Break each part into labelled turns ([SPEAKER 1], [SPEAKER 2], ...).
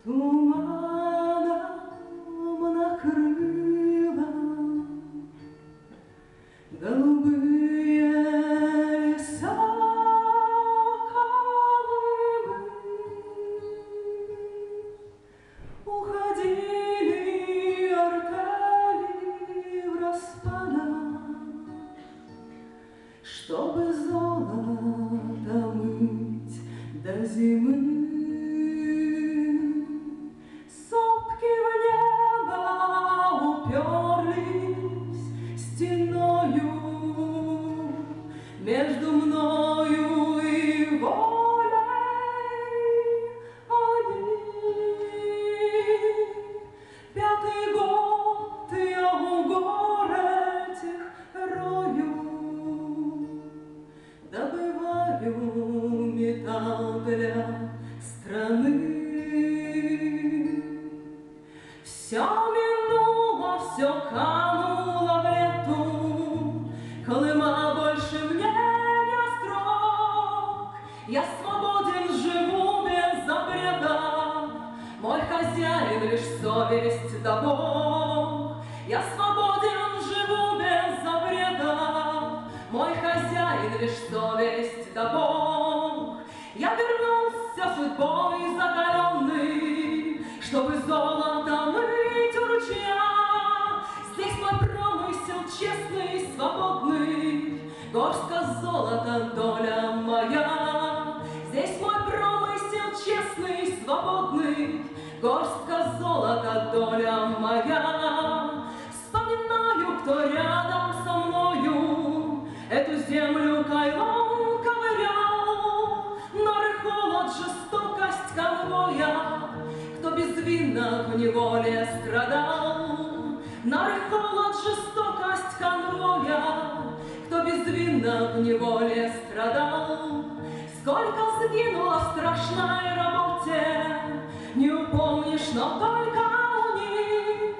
[SPEAKER 1] туманом накрыло голубые леса Колымы. Уходили артели в распадах, чтобы золото мыть до зимы. Сопки в небо уперлись стеною между мною и волей. Они пятый год я в гор этих рою, добываю металл для страны. Все минуло, все кануло в лету, Колыма больше мне не острог. Я свободен, живу без запрета, мой хозяин лишь совесть да Бог. Я свободен, живу без запрета, мой хозяин лишь совесть да Бог. Я вернулся судьбой закаленный, чтобы золото мыть у ручья. Здесь мой промысел честный и свободный, горстка золота доля моя. Здесь мой промысел честный и свободный, горстка золота доля моя. Вспоминаю, кто рядом со мною эту землю кайлом ковырял. Нары, холод, жестокость конвоя, кто безвинно в неволе страдал. Нары, холод, жестокость конвоя, кто безвинно в неволе страдал. Сколько сгинуло в страшной работе, не упомнишь, но только у них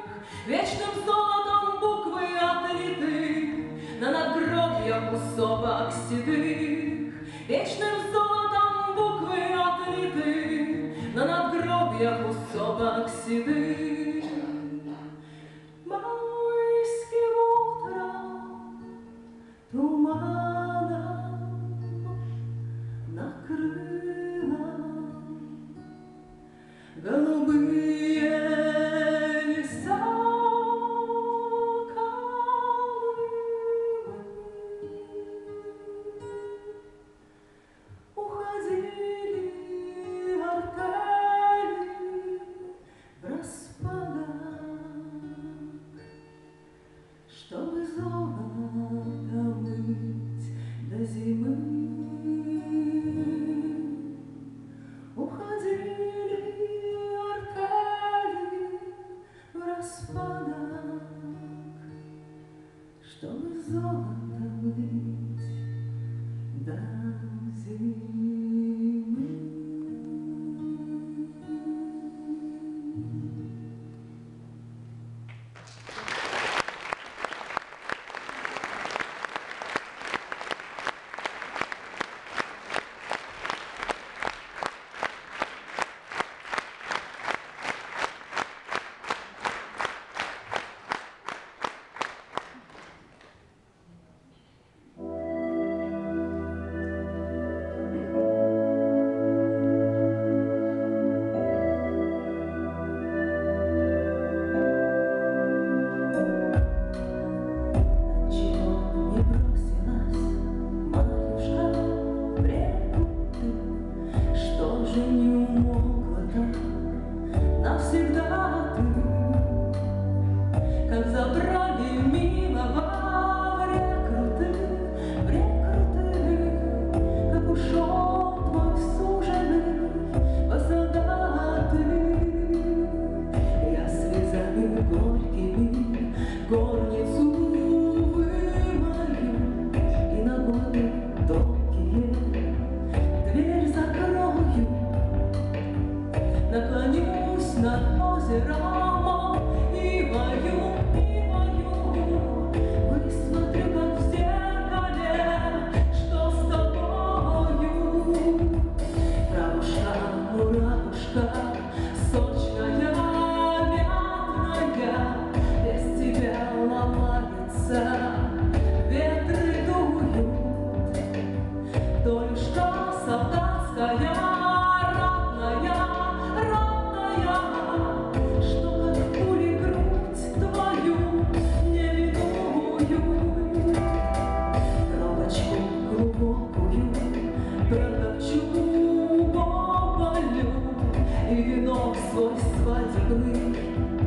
[SPEAKER 1] вечным золотом буквы отлиты на надгробьях у сопок седых. Вечным золотом буквы отлиты на надгробьях у сопок седых. Майским утром туманом накрыло голубые леса Колымы. Уходили артели в распадах, чтобы золото мыть до зимы. Уходили артели в распадах, чтобы золото мыть до зимы. Наклонюсь над озером и вою, высмотрю, как в зеркале, что с тобою. Равушка, муравушка, Сочи. и венок свой свадебный